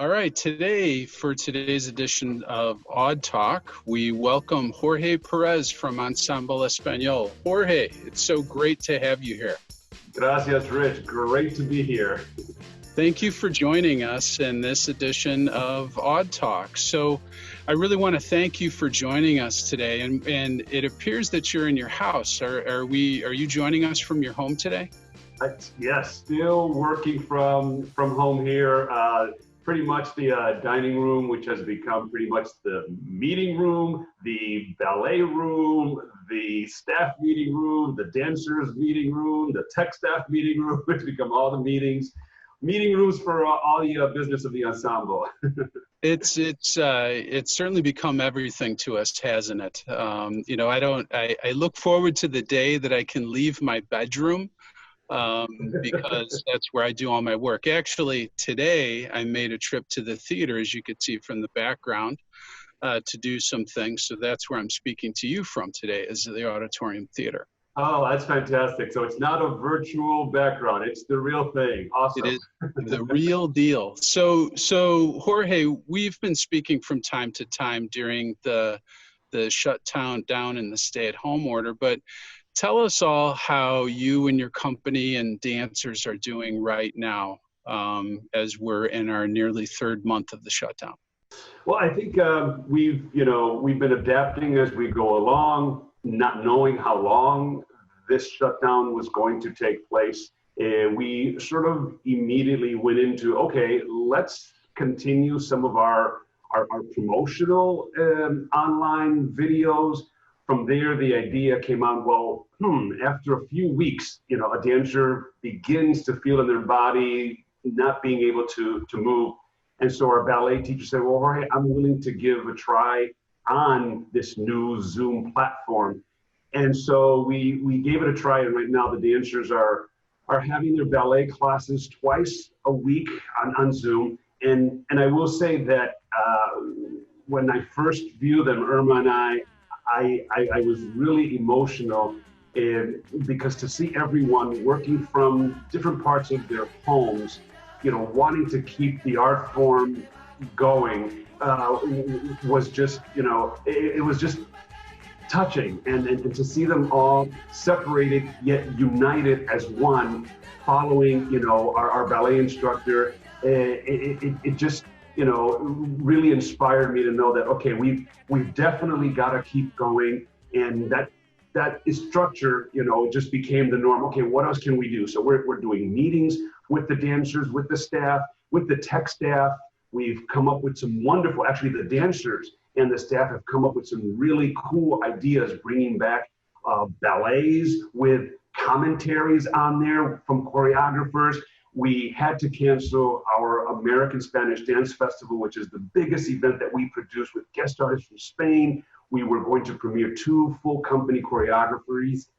All right, for today's edition of Odd Talk, we welcome Jorge Perez from Ensemble Español. Jorge, it's so great to have you here. Gracias, Rich. Great to be here. Thank you for joining us in this edition of Odd Talk. So I really want to thank you for joining us today. And it appears that you're in your house. Are you joining us from your home today? Yes, still working from home here. Pretty much the dining room, which has become pretty much the meeting room, the ballet room, the staff meeting room, the dancers meeting room, the tech staff meeting room. It's become all the meeting rooms for all the business of the ensemble. It's certainly become everything to us, hasn't it? I look forward to the day that I can leave my bedroom. Because that's where I do all my work. Actually, today I made a trip to the theater, as you could see from the background, to do some things. So that's where I'm speaking to you from today, is the Auditorium Theater. Oh, that's fantastic. So it's not a virtual background. It's the real thing. Awesome. It is the real deal. So Jorge, we've been speaking from time to time during the shutdown down and the stay-at-home order, but tell us all how you and your company and dancers are doing right now as we're in our nearly third month of the shutdown. Well, I think we've been adapting as we go along, not knowing how long this shutdown was going to take place. We sort of immediately went into, okay, let's continue some of our promotional online videos. From there, the idea came out, well, after a few weeks, a dancer begins to feel in their body not being able to move. And so our ballet teacher said, well, Jorge, I'm willing to give a try on this new Zoom platform. And so we gave it a try. And right now the dancers are having their ballet classes twice a week on Zoom. And I will say that when I first viewed them, Irma and I was really emotional because to see everyone working from different parts of their homes, wanting to keep the art form going was just, it was just touching. And to see them all separated yet united as one, following, our ballet instructor, it just, really inspired me to know that, okay, we've definitely got to keep going. And that structure, just became the norm. Okay, what else can we do? So we're doing meetings with the dancers, with the staff, with the tech staff. We've come up with some wonderful, actually the dancers and the staff have come up with some really cool ideas, bringing back ballets with commentaries on there from choreographers. We had to cancel our American Spanish Dance Festival, which is the biggest event that we produce with guest artists from Spain. We were going to premiere 2 full company choreographies.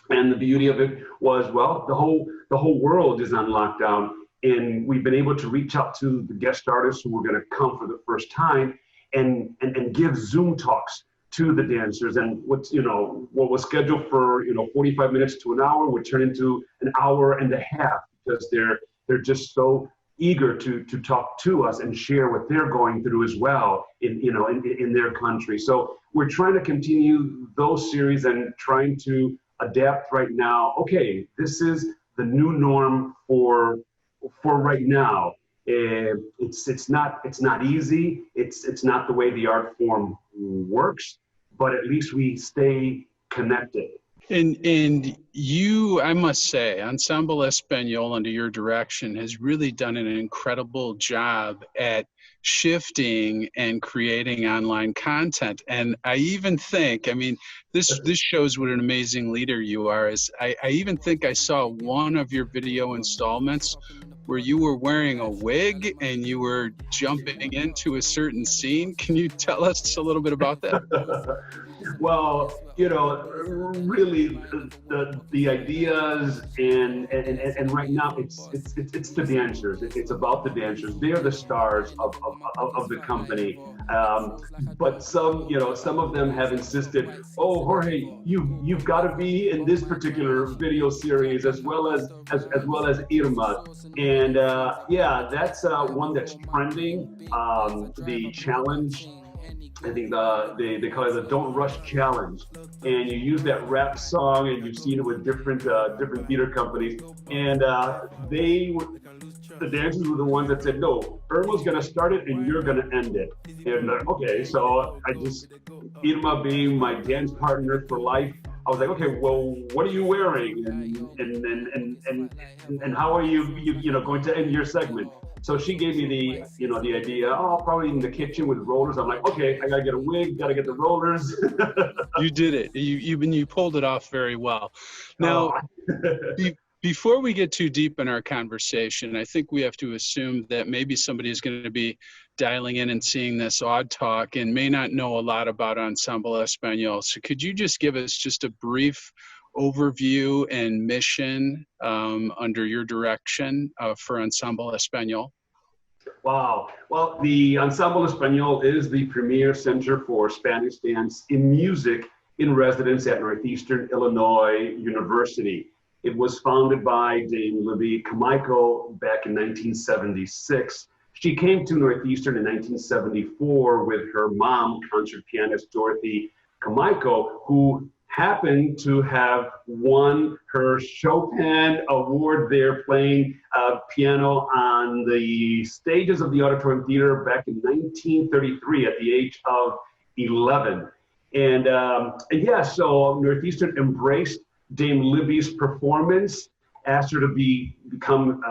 And the beauty of it was, well, the whole world is on lockdown. And we've been able to reach out to the guest artists who were going to come for the first time and give Zoom talks to the dancers. And what was scheduled for 45 minutes to an hour would turn into an hour and a half, because they're just so eager to talk to us and share what they're going through as well in their country. So we're trying to continue those series and trying to adapt right now. Okay, this is the new norm for right now. It's not easy. It's not the way the art form works, but at least we stay connected. And you, I must say, Ensemble Español, under your direction, has really done an incredible job at shifting and creating online content. And I even think, this shows what an amazing leader you are. I even think I saw one of your video installments where you were wearing a wig and you were jumping into a certain scene. Can you tell us a little bit about that? Well, really the ideas and right now it's the dancers. It's about the dancers. They're the stars of the company. But some of them have insisted, oh, Jorge, you've got to be in this particular video series as well as Irma. And yeah, that's one that's trending. The challenge, I think they call it the "Don't Rush Challenge," and you use that rap song, and you've seen it with different theater companies, and the dancers were the ones that said, "No, Irma's gonna start it, and you're gonna end it." And okay, so Irma being my dance partner for life, I was like, okay, well, what are you wearing, and how are you going to end your segment? So she gave me the idea. Oh, probably in the kitchen with rollers. I'm like, okay, I gotta get a wig, gotta get the rollers. You did it. You pulled it off very well. Now, before we get too deep in our conversation, I think we have to assume that maybe somebody is going to be dialing in and seeing this Odd Talk and may not know a lot about Ensemble Espanol. So could you just give us just a brief overview and mission under your direction for Ensemble Espanol? Wow. Well, the Ensemble Espanol is the premier center for Spanish dance in music in residence at Northeastern Illinois University. It was founded by Dame Libby Camacho back in 1976. She came to Northeastern in 1974 with her mom, concert pianist Dorothy Camacho, who happened to have won her Chopin Award there playing piano on the stages of the Auditorium Theater back in 1933 at the age of 11. And yeah, so Northeastern embraced Dame Libby's performance, asked her to become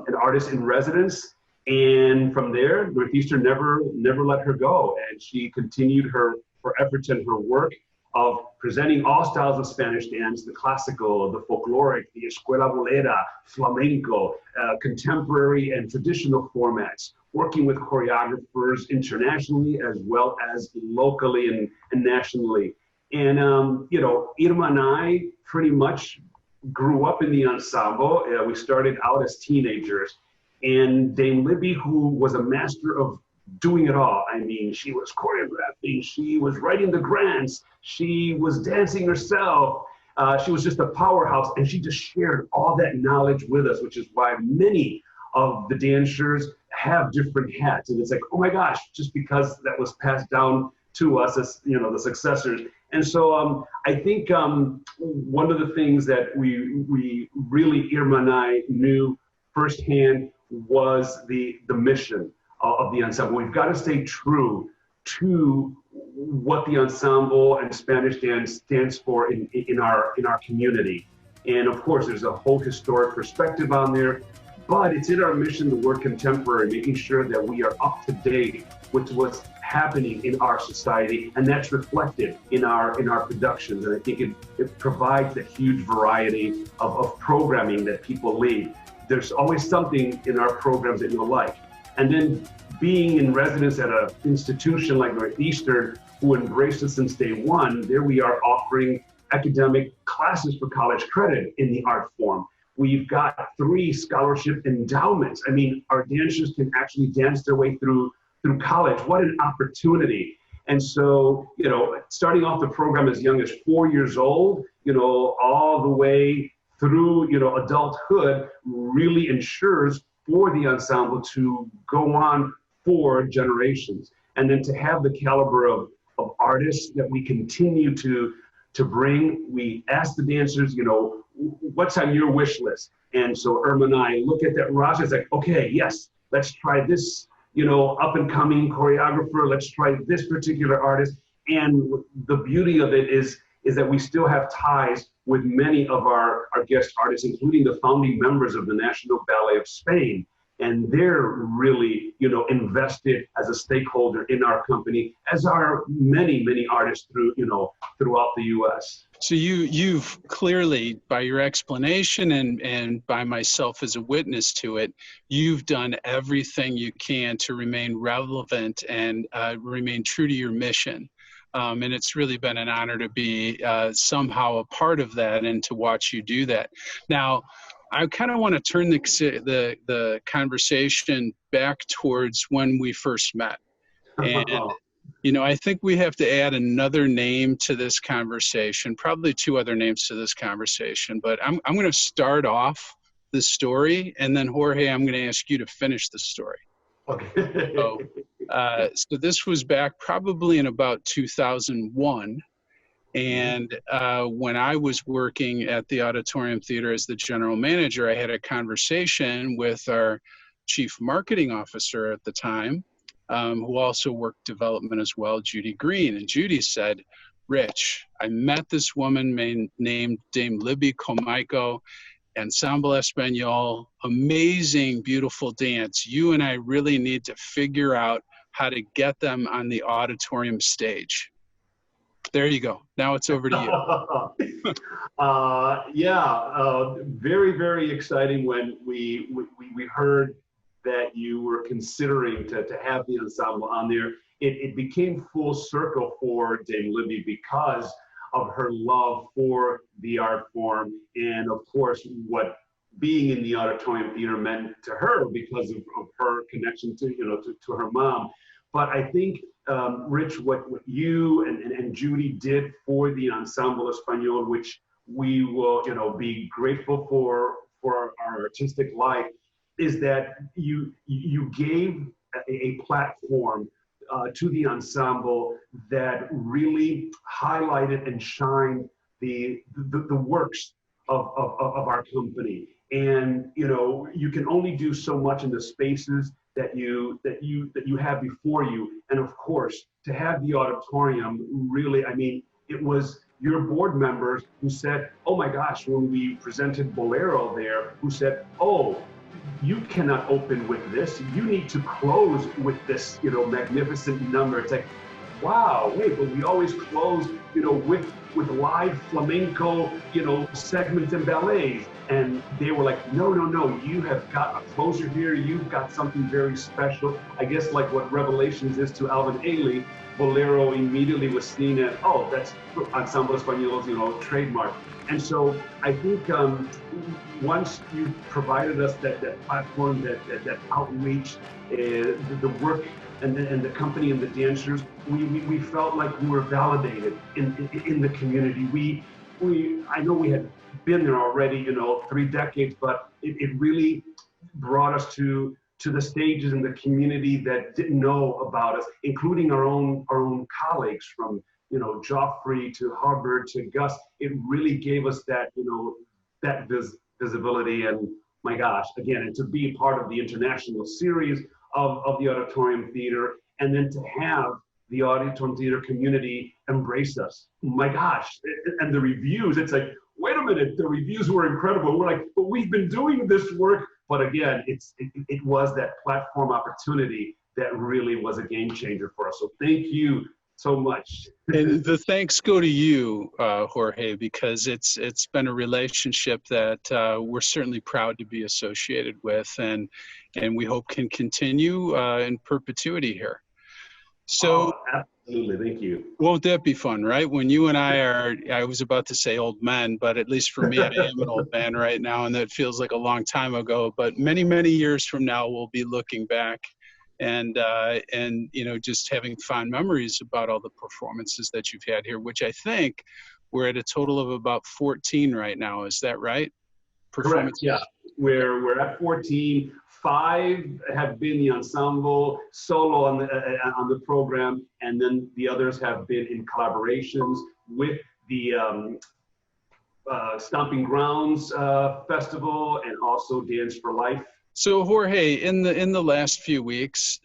an artist in residence. And from there, Northeastern never let her go. And she continued her efforts and her work of presenting all styles of Spanish dance, the classical, the folkloric, the escuela bolera, flamenco, contemporary and traditional formats, working with choreographers internationally as well as locally and nationally. And, Irma and I pretty much grew up in the ensemble. We started out as teenagers. And Dame Libby, who was a master of doing it all. I mean, she was choreographing, she was writing the grants, she was dancing herself. She was just a powerhouse, and she just shared all that knowledge with us, which is why many of the dancers have different hats. And it's like, oh my gosh, just because that was passed down to us as, the successors. And so I think one of the things that we really, Irma and I, knew firsthand was the mission of the ensemble. We've got to stay true to what the ensemble and Spanish dance stands for in our community. And of course, there's a whole historic perspective on there, but it's in our mission to work contemporary, making sure that we are up to date with what's happening in our society, and that's reflected in our productions. And I think it provides a huge variety of programming that people leave. There's always something in our programs that you'll like. And then being in residence at an institution like Northeastern, who embraced us since day one, there we are offering academic classes for college credit in the art form. We've got 3 scholarship endowments. I mean, our dancers can actually dance their way through college. What an opportunity. And so, starting off the program as young as 4 years old, all the way through, adulthood really ensures for the ensemble to go on for generations. And then to have the caliber of artists that we continue to bring, we ask the dancers, what's on your wish list? And so Irma and I look at that roster, it's like, okay, yes, let's try this, up and coming choreographer, let's try this particular artist. And the beauty of it is that we still have ties with many of our guest artists, including the founding members of the National Ballet of Spain. And they're really, invested as a stakeholder in our company, as are many, many artists throughout the U.S. So you've clearly, by your explanation and by myself as a witness to it, you've done everything you can to remain relevant and remain true to your mission. And it's really been an honor to be somehow a part of that and to watch you do that. Now, I kind of want to turn the conversation back towards when we first met. And, I think we have to add another name to this conversation, probably two other names to this conversation. But I'm going to start off the story, and then, Jorge, I'm going to ask you to finish the story. Okay. So this was back probably in about 2001. And when I was working at the Auditorium Theater as the general manager, I had a conversation with our chief marketing officer at the time, who also worked development as well, Judy Green. And Judy said, Rich, I met this woman named Dame Libby Comaico, Ensemble Espanol, amazing, beautiful dance. You and I really need to figure out how to get them on the Auditorium stage. There you go. Now it's over to you. Very, very exciting when we heard that you were considering to have the ensemble on there. It became full circle for Dame Libby because of her love for the art form, and of course what being in the Auditorium Theater meant to her because of her connection to her mom. But I think, Rich, what you and Judy did for the Ensemble Espanol, which we will be grateful for our artistic life, is that you gave a platform to the ensemble that really highlighted and shined the works of our company. And you can only do so much in the spaces that you have before you. And of course, to have the auditorium, really, I mean, it was your board members who said, oh my gosh, when we presented Bolero there, who said, oh, you cannot open with this. You need to close with this, magnificent number. It's like, wow, wait, but we always close, with live flamenco, segments and ballets. And they were like, no, you have got a closer here. You've got something very special. I guess like what Revelations is to Alvin Ailey, Bolero immediately was seen as, oh, that's Ensemble Español's, trademark. And so I think once you provided us that platform, that outreach, the work and the company and the dancers, we felt like we were validated in the community. I know we had been there already, 3 decades, but it really brought us to the stages in the community that didn't know about us, including our own colleagues from Joffrey to Hubbard to Gus. It really gave us that, that visibility. And my gosh, again, and to be part of the international series of the Auditorium Theater, and then to have the Auditorium Theater community embrace us. My gosh, and the reviews, it's like, wait a minute, the reviews were incredible. We're like, but we've been doing this work. But again, it was that platform opportunity that really was a game changer for us. So thank you so much. And the thanks go to you, Jorge, because it's been a relationship that we're certainly proud to be associated with, and we hope can continue in perpetuity here. So absolutely, thank you. Won't that be fun, right? When you and I was about to say old men, but at least for me, I am an old man right now, and that feels like a long time ago. But many, many years from now, we'll be looking back and just having fond memories about all the performances that you've had here, which I think we're at a total of about 14 right now. Is that right? Correct, yeah. We're at 14. 5 have been the ensemble solo on the program, and then the others have been in collaborations with the Stomping Grounds Festival and also Dance for Life. So Jorge, in the last few weeks,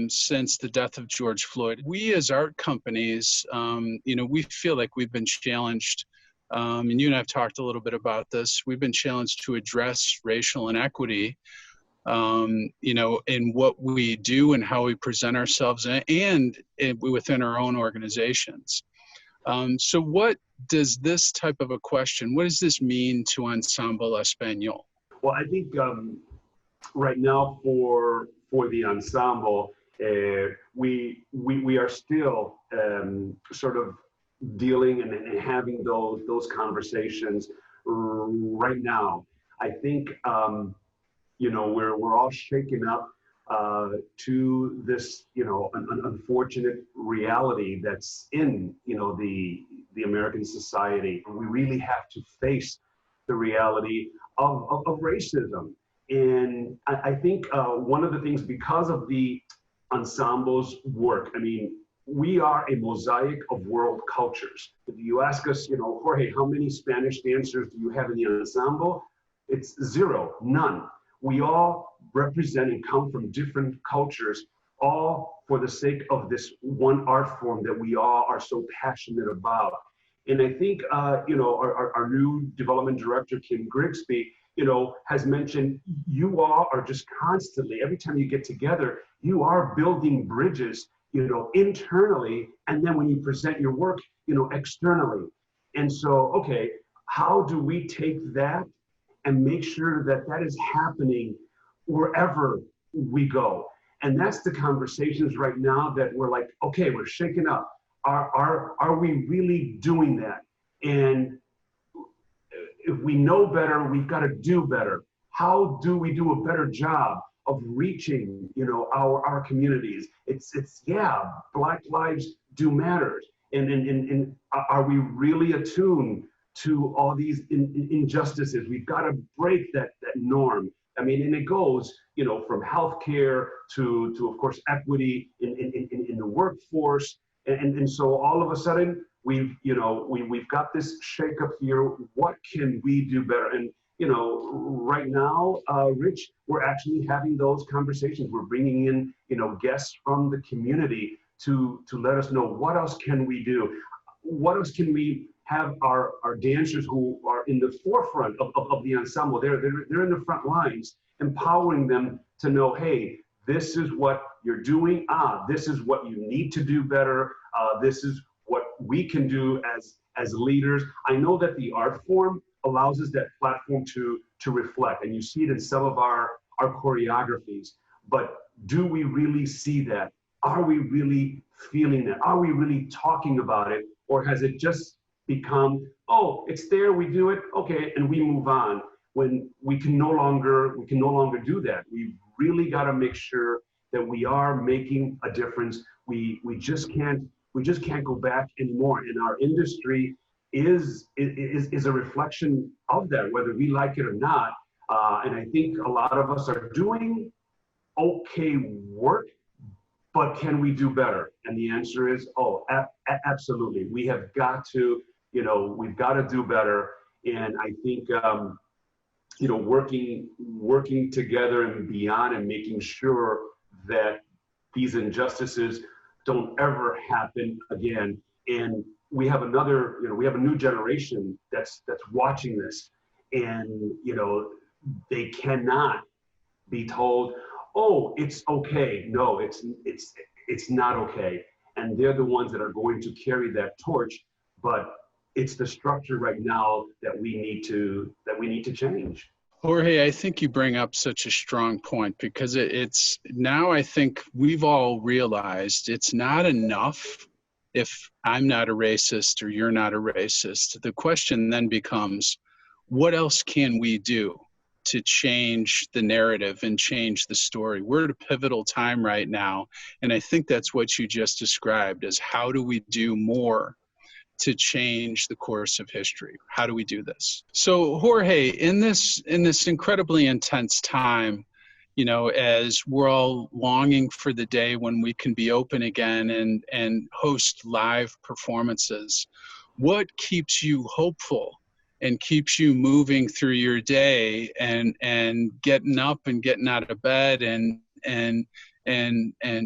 since the death of George Floyd, we as art companies, we feel like we've been challenged, and you and I have talked a little bit about this. We've been challenged to address racial inequity, in what we do and how we present ourselves and within our own organizations. So what does this type of a question, what does this mean to Ensemble Espanol? Well, I think right now for the ensemble, We are still sort of dealing and having those conversations right now. I think we're all shaken up to this an unfortunate reality that's in the American society. We really have to face the reality of racism. And I think one of the things, because of the ensemble's work, I mean, we are a mosaic of world cultures. If you ask us, Jorge, how many Spanish dancers do you have in the ensemble? It's zero, none. We all represent and come from different cultures, all for the sake of this one art form that we all are so passionate about. And I think, our new development director, Kim Grigsby, has mentioned you all are just constantly, every time you get together, you are building bridges, internally, and then when you present your work, externally. And so, okay, how do we take that and make sure that that is happening wherever we go? And that's the conversations right now that we're like, okay, we're shaking up. Are we really doing that? And if we know better, we've got to do better. How do we do a better job of reaching, our communities? It's Black lives do matter. And are we really attuned to all these injustices? We've got to break that norm. I mean, and it goes, from healthcare to of course, equity in the workforce. And so all of a sudden, we've got this shakeup here. What can we do better? And right now, Rich, we're actually having those conversations. We're bringing in, guests from the community to let us know what else can we do? What else can we have our dancers who are in the forefront of the ensemble? They're in the front lines, empowering them to know, hey, this is what you're doing. This is what you need to do better. This is what we can do as leaders. I know that the art form allows us that platform to reflect, and you see it in some of our choreographies. But do we really see that? Are we really feeling that? Are we really talking about it? Or has it just become, oh, it's there, we do it, okay, and we move on, when we can no longer do that? We've really got to make sure that we are making a difference. We just can't go back anymore. And our industry is a reflection of that, whether we like it or not. And I think a lot of us are doing okay work, but can we do better? And the answer is, absolutely. We have got to, we've got to do better. And I think, working together and beyond, and making sure that these injustices don't ever happen again. And we have we have a new generation that's watching this, and they cannot be told, oh, it's okay. No, it's not okay. And they're the ones that are going to carry that torch. But it's the structure right now that we need to change. Jorge, I think you bring up such a strong point, because it's now, I think we've all realized it's not enough if I'm not a racist or you're not a racist. The question then becomes, what else can we do to change the narrative and change the story? We're at a pivotal time right now, and I think that's what you just described, as how do we do more to change the course of history? How do we do this? So Jorge, in this incredibly intense time, as we're all longing for the day when we can be open again and host live performances, what keeps you hopeful and keeps you moving through your day and getting up and getting out of bed and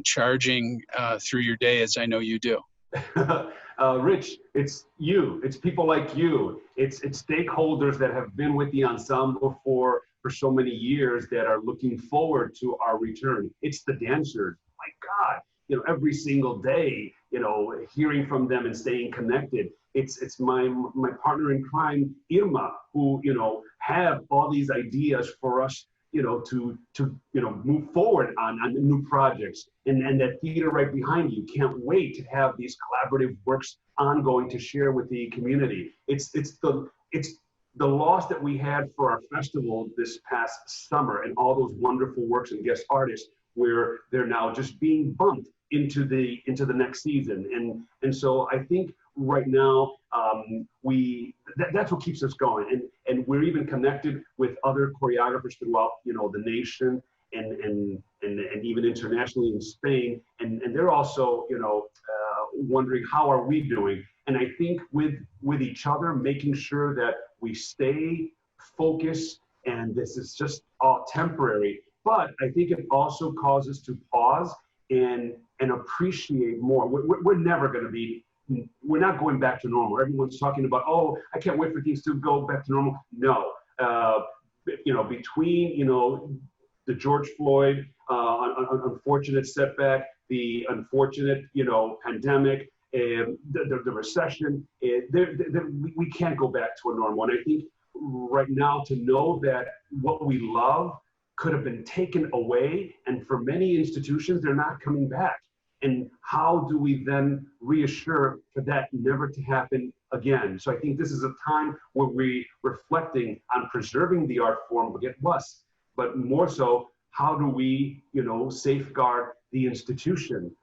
charging through your day, as I know you do? Rich, it's you. It's people like you. It's stakeholders that have been with the ensemble for so many years that are looking forward to our return. It's the dancers. My God, every single day, hearing from them and staying connected. It's my partner in crime, Irma, who have all these ideas for us move forward on new projects. And that theater right behind you can't wait to have these collaborative works ongoing to share with the community. It's the loss that we had for our festival this past summer and all those wonderful works and guest artists, where they're now just being bumped into the next season. And so I think right now that's what keeps us going. And we're even connected with other choreographers throughout the nation and even internationally in Spain. And they're also wondering how are we doing. And I think with each other, making sure that we stay focused, and this is just all temporary. But I think it also causes us to pause and appreciate more. We're never going to be, we're not going back to normal. Everyone's talking about, oh, I can't wait for things to go back to normal. No, between, the George Floyd unfortunate setback, the unfortunate, pandemic, the recession, we can't go back to a normal. And I think right now, to know that what we love could have been taken away, and for many institutions, they're not coming back. And how do we then reassure for that never to happen again? So I think this is a time where we're reflecting on preserving the art form, but more so, how do we, safeguard the institution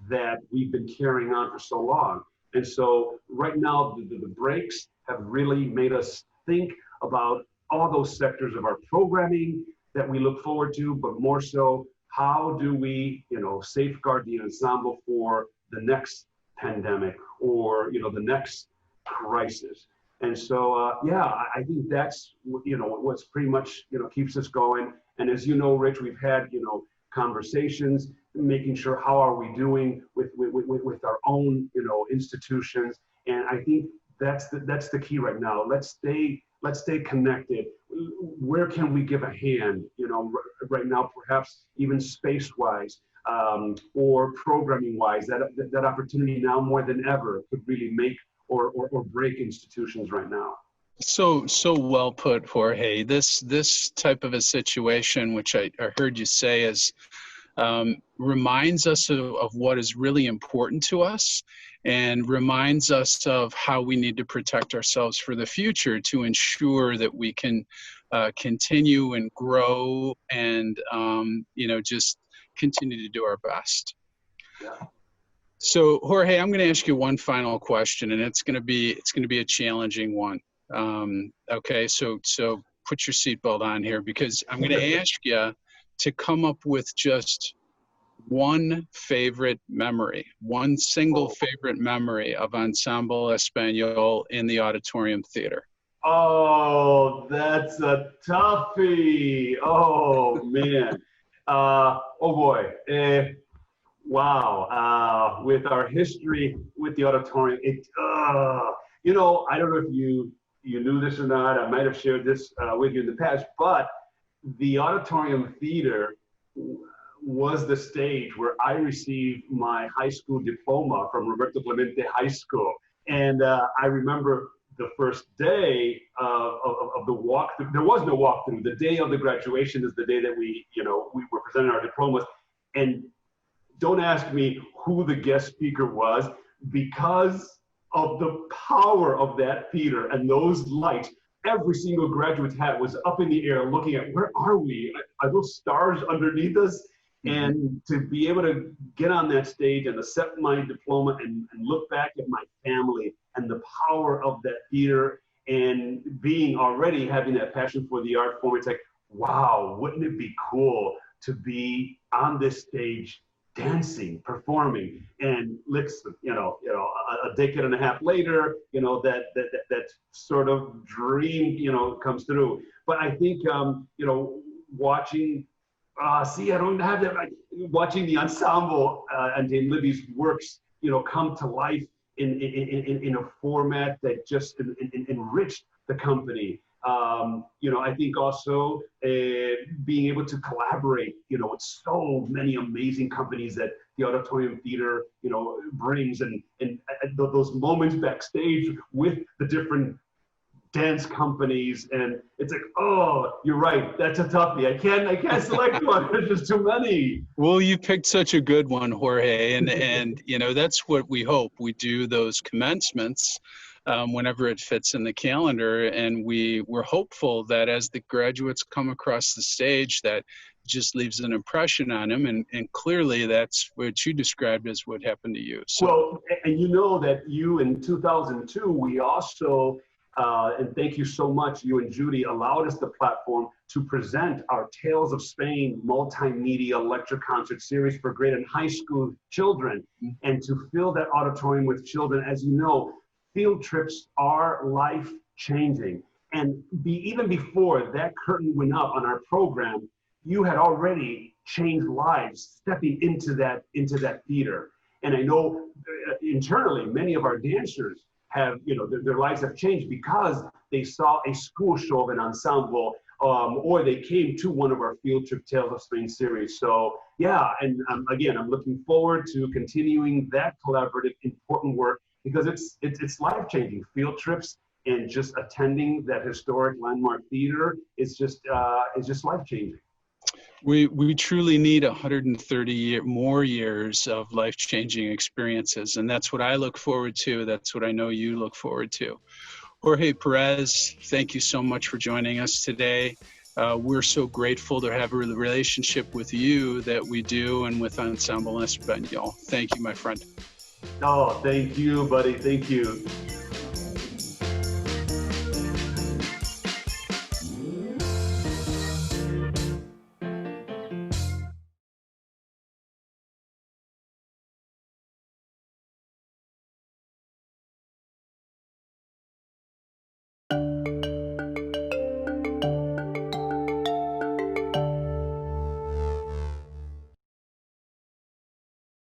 that we've been carrying on for so long? And so right now, the breaks have really made us think about all those sectors of our programming that we look forward to, but more so, how do we, safeguard the ensemble for the next pandemic or, the next crisis? And so, I think that's, what's pretty much, keeps us going. And as you know, Rich, we've had, conversations, making sure how are we doing with our own, institutions. And I think that's the key right now. Let's stay connected. Where can we give a hand? Right now, perhaps even space-wise or programming-wise, that opportunity now more than ever could really make or break institutions right now. So well put, Jorge. This type of a situation, which I heard you say, is reminds us of what is really important to us, and reminds us of how we need to protect ourselves for the future to ensure that we can continue and grow and just continue to do our best. Yeah. So Jorge, I'm going to ask you one final question, and it's going to be a challenging one. Okay, so put your seatbelt on here, because I'm going to ask you to come up with just one favorite memory, one single favorite memory of Ensemble Español in the Auditorium Theater. Oh, that's a toughie. Oh, man. Oh, boy. Wow. With our history with the Auditorium, I don't know if you knew this or not. I might have shared this with you in the past, but the Auditorium Theater was the stage where I received my high school diploma from Roberto Clemente High School. And I remember the first day of the walkthrough. There was no walkthrough. The day of the graduation is the day that we were presenting our diplomas. And don't ask me who the guest speaker was, because of the power of that theater and those lights. Every single graduate's hat was up in the air looking at, where are we? Are those stars underneath us? And to be able to get on that stage and accept my diploma and look back at my family and the power of that theater, and having that passion for the art form, it's like, wow, wouldn't it be cool to be on this stage dancing, performing, and listen, a decade and a half later, that sort of dream, comes through. But I think, watching, I don't have that, watching the ensemble and Dame Libby's works, come to life in a format that just enriched the company. I think also being able to collaborate, with so many amazing companies that the Auditorium Theater, brings, and those moments backstage with the different dance companies, and it's like, oh, you're right, that's a toughie. I can't select one. There's just too many. Well, you picked such a good one, Jorge, and you know that's what we hope. We do those commencements whenever it fits in the calendar, and we're hopeful that as the graduates come across the stage, that just leaves an impression on them, and clearly that's what you described as what happened to you. So. Well, and you know that you in 2002, we also, and thank you so much, you and Judy allowed us the platform to present our Tales of Spain multimedia lecture concert series for grade and high school children, and to fill that auditorium with children. As you know, field trips are life-changing. And even before that curtain went up on our program, you had already changed lives stepping into that theater. And I know internally, many of our dancers have, you know, their lives have changed because they saw a school show of an ensemble, or they came to one of our Field Trip Tales of Spain series. So yeah, and again, I'm looking forward to continuing that collaborative, important work, because it's life-changing. Field trips and just attending that historic landmark theater is just life-changing. We truly need 130 more years of life-changing experiences, and that's what I look forward to. That's what I know you look forward to. Jorge Perez, thank you so much for joining us today. We're so grateful to have a relationship with you that we do, and with Ensemble Español. Thank you, my friend. Oh, thank you, buddy. Thank you.